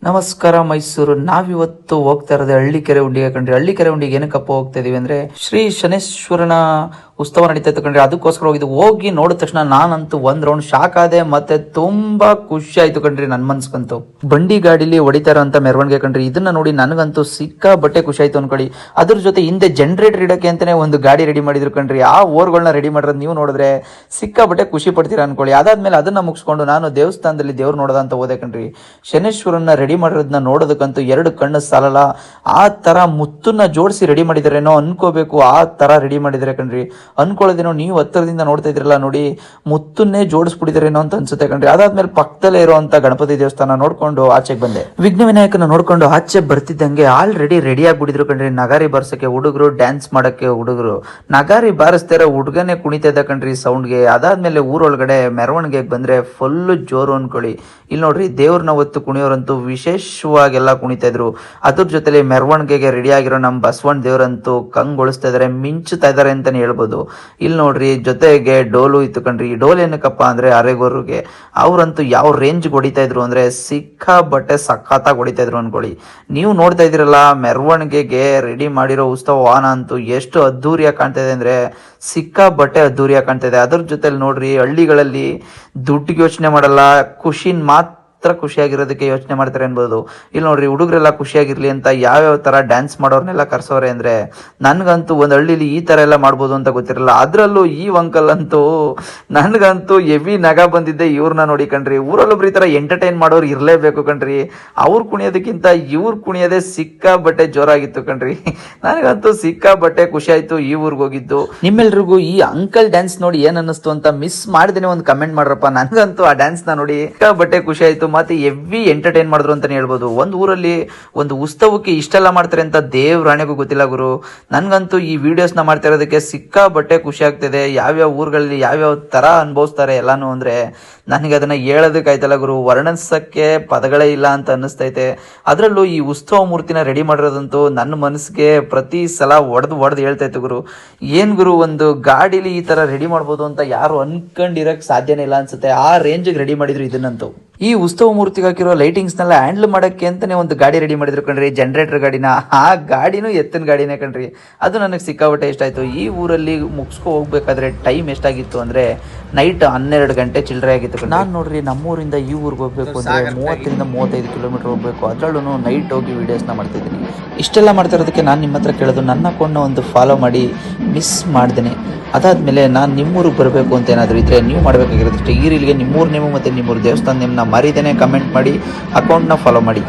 ನಮಸ್ಕಾರ ಮೈಸೂರು. ನಾವಿವತ್ತು ಹೋಗ್ತಾ ಇರೋದು ಹಳ್ಳಿಕೆರೆ ಹುಂಡಿಗೆ ಕಣ್ರಿ. ಹಳ್ಳಿಕೆರೆ ಹುಂಡಿಗೆ ಏನಕ್ಕಪ್ಪ ಹೋಗ್ತಾ ಇದೀವಿ ಅಂದ್ರೆ ಶ್ರೀ ಶನೇಶ್ವರನ ಉತ್ಸವ ನಡೀತಾ ಇತ್ತು ಕಣ್ರಿ. ಅದಕ್ಕೋಸ್ಕರ ಹೋಗಿ ನೋಡಿದ ತಕ್ಷಣ ನಾನಂತೂ ಒಂದ್ ರೌಂಡ್ ಶಾಕ್ ಆದೆ, ಮತ್ತೆ ತುಂಬಾ ಖುಷಿ ಆಯ್ತು ಕಣ್ರಿ. ನನ್ ಮನ್ಸ್ಗಂತೂ ಬಂಡಿ ಗಾಡಿಲಿ ಹೊಡಿತಾ ಇರೋಂತ ಮೆರವಣಿಗೆ ಕಣ್ರಿ. ಇದನ್ನ ನೋಡಿ ನನಗಂತೂ ಸಿಕ್ಕಾಬಟ್ಟೆ ಖುಷಿ ಆಯ್ತು ಅನ್ಕೊಳ್ಳಿ. ಅದ್ರ ಜೊತೆ ಹಿಂದೆ ಜನರೇಟರ್ ಇಡಕ್ಕೆ ಅಂತಾನೆ ಒಂದು ಗಾಡಿ ರೆಡಿ ಮಾಡಿದ್ರು ಕಣ್ರಿ. ಆ ಓರ್ಗಳನ್ನ ರೆಡಿ ಮಾಡಿರೋದು ನೀವು ನೋಡಿದ್ರೆ ಸಿಕ್ಕಾಬಟ್ಟೆ ಖುಷಿ ಪಡ್ತೀರಾ ಅನ್ಕೊಳ್ಳಿ. ಅದಾದ್ಮೇಲೆ ಅದನ್ನ ಮುಗಿಸ್ಕೊಂಡು ನಾನು ದೇವಸ್ಥಾನದಲ್ಲಿ ದೇವ್ರು ನೋಡೋದಂತ ಹೋದೆ ಕಣ್ರಿ. ಶನೇಶ್ವರನ ರೆಡಿ ಮಾಡಿರೋದನ್ನ ನೋಡೋದಕ್ಕಂತೂ ಎರಡು ಕಣ್ಣು ಸಾಲಲ್ಲ. ಆ ತರ ಮುತ್ತನ್ನ ಜೋಡಿಸಿ ರೆಡಿ ಮಾಡಿದಾರೇನೋ ಅನ್ಕೋಬೇಕು. ಆ ತರ ರೆಡಿ ಮಾಡಿದಾರೆ ಕಣ್ರಿ. ಅನ್ಕೊಳ್ಳೋದೇನೋ ನೀವು ಹತ್ತಿರದಿಂದ ನೋಡ್ತಾ ಇದ್ರಲ್ಲ ನೋಡಿ, ಮುತ್ತನ್ನೇ ಜೋಡಿಸ್ಬಿಟ್ಟಿದಾರೇನೋ ಅಂತ ಅನ್ಸುತ್ತೆ ಕಣ್ರಿ. ಅದಾದ್ಮೇಲೆ ಪಕ್ಕದಲ್ಲೇ ಇರುವಂತ ಗಣಪತಿ ದೇವಸ್ಥಾನ ನೋಡ್ಕೊಂಡು ಆಚೆಗೆ ಬಂದೆ. ವಿಘ್ನ ವಿನಾಯಕನ ನೋಡ್ಕೊಂಡು ಆಚೆ ಬರ್ತಿದ್ದಂಗೆ ಆಲ್ರೆಡಿ ರೆಡಿ ಆಗ್ಬಿಟ್ಟಿದ್ರು ಕಣ್ರಿ. ನಗಾರಿ ಬಾರ್ಸಕ್ಕೆ ಹುಡುಗರು, ಡ್ಯಾನ್ಸ್ ಮಾಡಕ್ಕೆ ಹುಡುಗರು. ನಗಾರಿ ಬಾರಿಸ್ತಾರ ಹುಡುಗನೇ ಕುಣಿತಾ ಇದ್ದ ಕಣ್ರಿ ಸೌಂಡ್ಗೆ. ಅದಾದ್ಮೇಲೆ ಊರೊಳಗಡೆ ಮೆರವಣಿಗೆಗೆ ಬಂದ್ರೆ ಫುಲ್ ಜೋರು ಅನ್ಕೊಳ್ಳಿ. ಇಲ್ಲಿ ನೋಡ್ರಿ, ದೇವ್ರನ್ನ ಹೊತ್ತು ಕುಣಿಯೋರಂತೂ ವಿಶೇಷವಾಗೆಲ್ಲ ಕುಣಿತಾ ಇದ್ರು. ಅದ್ರ ಜೊತೆಲಿ ಮೆರವಣಿಗೆಗೆ ರೆಡಿ ಆಗಿರೋ ನಮ್ಮ ಬಸವಣ್ಣ ದೇವರಂತೂ ಕಂಗೊಳಿಸ್ತಾ ಇದಾರೆ, ಮಿಂಚುತ್ತಾ ಇದಾರೆ ಅಂತಾನೆ ಹೇಳ್ಬೋದು. ಇಲ್ಲಿ ನೋಡ್ರಿ, ಜೊತೆಗೆ ಡೋಲು ಇತ್ತು ಕಣ್ರಿ. ಈ ಡೋಲ್ ಏನಕ್ಕಪ್ಪ ಅಂದ್ರೆ ಅರೆಗೋರ್ಗೆ. ಅವ್ರಂತೂ ಯಾವ ರೇಂಜ್ ಹೊಡಿತಾ ಇದ್ರು ಅಂದ್ರೆ ಸಿಕ್ಕಾಬಟ್ಟೆ ಸಖತ್ತಾಗಿ ಹೊಡಿತಾ ಇದ್ರು ಅನ್ಕೊಳ್ಳಿ. ನೀವು ನೋಡ್ತಾ ಇದ್ರಲ್ಲ, ಮೆರವಣಿಗೆಗೆ ರೆಡಿ ಮಾಡಿರೋ ಉತ್ಸವ ವಾಹನ ಅಂತೂ ಎಷ್ಟು ಅದ್ದೂರಿಯಾಗಿ ಕಾಣ್ತಾ ಇದೆ ಅಂದ್ರೆ ಸಿಕ್ಕಾಬಟ್ಟೆ ಅದ್ದೂರಿಯಾಗಿ ಕಾಣ್ತಾ ಇದೆ. ಅದ್ರ ಜೊತೆಲಿ ನೋಡ್ರಿ, ಹಳ್ಳಿಗಳಲ್ಲಿ ದುಡ್ಡಿಗೆ ಯೋಚನೆ ಮಾಡಲ್ಲ, ಖುಷಿನ್ ಮಾತ್ರ ಖುಷಿಯಾಗಿರೋದಕ್ಕೆ ಯೋಚನೆ ಮಾಡ್ತಾರೆ ಅನ್ಬೋದು. ಇಲ್ಲಿ ನೋಡ್ರಿ, ಹುಡುಗರೆಲ್ಲ ಖುಷಿಯಾಗಿರ್ಲಿ ಅಂತ ಯಾವ್ಯಾವ ತರ ಡ್ಯಾನ್ಸ್ ಮಾಡೋರ್ನೆಲ್ಲ ಕರ್ಸೋರೆ ಅಂದ್ರೆ ನನ್ಗಂತೂ ಒಂದ್ ಹಳ್ಳಿಲಿ ಈ ತರ ಎಲ್ಲ ಮಾಡ್ಬೋದು ಅಂತ ಗೊತ್ತಿರಲ್ಲ. ಅದ್ರಲ್ಲೂ ಈ ಅಂಕಲ್ ಅಂತೂ ನನ್ಗಂತೂ ಹೆವಿ ನಗ ಬಂದಿದ್ದೆ ಇವ್ರನ್ನ ನೋಡಿ ಕಣ್ರಿ. ಊರಲ್ಲೊಬ್ರು ಈ ತರ ಎಂಟರ್ಟೈನ್ ಮಾಡೋರು ಇರ್ಲೇಬೇಕು ಕಣ್ರಿ. ಅವ್ರು ಕುಣಿಯೋದಕ್ಕಿಂತ ಇವ್ರು ಕುಣಿಯೋದೇ ಸಿಕ್ಕಾಬಟ್ಟೆ ಜೋರಾಗಿತ್ತು ಕಣ್ರಿ. ನನಗಂತೂ ಸಿಕ್ಕಾಬಟ್ಟೆ ಖುಷಿ ಆಯ್ತು ಈ ಊರ್ಗ್ ಹೋಗಿದ್ದು. ನಿಮ್ಮೆಲ್ರಿಗೂ ಈ ಅಂಕಲ್ ಡ್ಯಾನ್ಸ್ ನೋಡಿ ಏನ್ ಅನ್ನಿಸ್ತು ಅಂತ ಮಿಸ್ ಮಾಡಿದೇನೆ ಒಂದು ಕಮೆಂಟ್ ಮಾಡ್ರಪ್ಪ. ನನ್ಗಂತೂ ಆ ಡ್ಯಾನ್ಸ್ ನ ನೋಡಿ ಸಿಕ್ಕಾಬಟ್ಟೆ ಖುಷಿ ಆಯ್ತು, ಮತ್ತೆ ಹೆವಿ ಎಂಟರ್ಟೈನ್ ಮಾಡಿದ್ರು ಅಂತಾನೆ ಹೇಳ್ಬೋದು. ಒಂದು ಊರಲ್ಲಿ ಒಂದು ಉತ್ಸವಕ್ಕೆ ಇಷ್ಟೆಲ್ಲ ಮಾಡ್ತಾರೆ ಅಂತ ದೇವ್ರಾಣೆಗೂ ಗೊತ್ತಿಲ್ಲ ಗುರು. ನನ್ಗಂತೂ ಈ ವಿಡಿಯೋಸ್ ನ ಮಾಡ್ತಾ ಇರೋದಕ್ಕೆ ಸಿಕ್ಕಾಬಟ್ಟೆ ಖುಷಿ ಆಗ್ತಿದೆ. ಯಾವ್ಯಾವ ಊರುಗಳಲ್ಲಿ ಯಾವ್ಯಾವ ತರ ಅನುಭವಿಸ್ತಾರೆ ಎಲ್ಲಾನು ಅಂದ್ರೆ ನನಗೆ ಅದನ್ನ ಹೇಳೋದಕ್ಕಾಯ್ತಲ್ಲ ಗುರು, ವರ್ಣಿಸಕ್ಕೆ ಪದಗಳೇ ಇಲ್ಲ ಅಂತ ಅನ್ನಿಸ್ತೈತೆ. ಅದ್ರಲ್ಲೂ ಈ ಉತ್ಸವ ಮೂರ್ತಿನ ರೆಡಿ ಮಾಡಿರೋದಂತೂ ನನ್ನ ಮನಸ್ಸಿಗೆ ಪ್ರತಿ ಸಲ ಒಡೆದು ಹೇಳ್ತೈತೆ ಗುರು. ಏನ್ ಗುರು, ಒಂದು ಗಾಡಿಲಿ ಈ ತರ ರೆಡಿ ಮಾಡ್ಬೋದು ಅಂತ ಯಾರು ಅನ್ಕೊಂಡಿರಕ್ ಸಾಧ್ಯನೇ ಇಲ್ಲ ಅನ್ಸುತ್ತೆ. ಆ ರೇಂಜ್ ರೆಡಿ ಮಾಡಿದ್ರು ಇದನ್ನಂತೂ. ಈ ಉತ್ಸವ ಮೂರ್ತಿಗೆ ಹಾಕಿರೋ ಲೈಟಿಂಗ್ಸ್ ನೆಲ್ಲ ಹ್ಯಾಂಡಲ್ ಮಾಡಕ್ಕೆ ಅಂತಾನೆ ಒಂದು ಗಾಡಿ ರೆಡಿ ಮಾಡಿದ್ರು ಕಣ್ರಿ, ಜನರೇಟರ್ ಗಾಡಿನ. ಆ ಗಾಡಿನೂ ಎತ್ತಿನ ಗಾಡಿನೇ ಕಣ್ರಿ. ಅದು ನನಗೆ ಸಿಕ್ಕಾಬಟ್ಟೆ ಇಷ್ಟ ಆಯ್ತು. ಈ ಊರಲ್ಲಿ ಮುಗಿಸ್ಕೊ ಹೋಗ್ಬೇಕಾದ್ರೆ ಟೈಮ್ ಎಷ್ಟಾಗಿತ್ತು ಅಂದ್ರೆ ನೈಟ್ 12 ಗಂಟೆ ಚಿಲ್ಲರೆ ಆಗಿತ್ತು. ನಾನು ನೋಡ್ರಿ, ನಮ್ಮೂರಿಂದ ಈ ಊರಿಗೆ ಹೋಗ್ಬೇಕು ಅಂದ್ರೆ 30ರಿಂದ 35 ಕಿಲೋಮೀಟರ್ ಹೋಗ್ಬೇಕು. ಅದ್ರಲ್ಲೂ ನೈಟ್ ಹೋಗಿ ವಿಡಿಯೋಸ್ನ ಮಾಡ್ತಿದ್ದೀನಿ. ಇಷ್ಟೆಲ್ಲ ಮಾಡ್ತಾ ಇರೋದಕ್ಕೆ ನಾನು ನಿಮ್ಮ ಹತ್ರ ಕೇಳೋದು, ನನ್ನ ಅಕೌಂಟ್ನ ಒಂದು ಫಾಲೋ ಮಾಡಿ, ಮಿಸ್ ಮಾಡ್ದೇನೆ. ಅದಾದ್ಮೇಲೆ ನಾನು ನಿಮ್ಮೂರಿಗೆ ಬರಬೇಕು ಅಂತ ಏನಾದರೂ ಇದ್ರೆ ನೀವು ಮಾಡಬೇಕಾಗಿರೋದಷ್ಟೇ, ಈ ರೀಲ್ಗೆ ನಿಮ್ಮೂರ ನೇಮು ಮತ್ತು ನಿಮ್ಮೂರ ದೇವಸ್ಥಾನ ನೇಮನ್ನ ಮರಿದೇನೆ ಕಮೆಂಟ್ ಮಾಡಿ ಅಕೌಂಟ್ನ ಫಾಲೋ ಮಾಡಿ.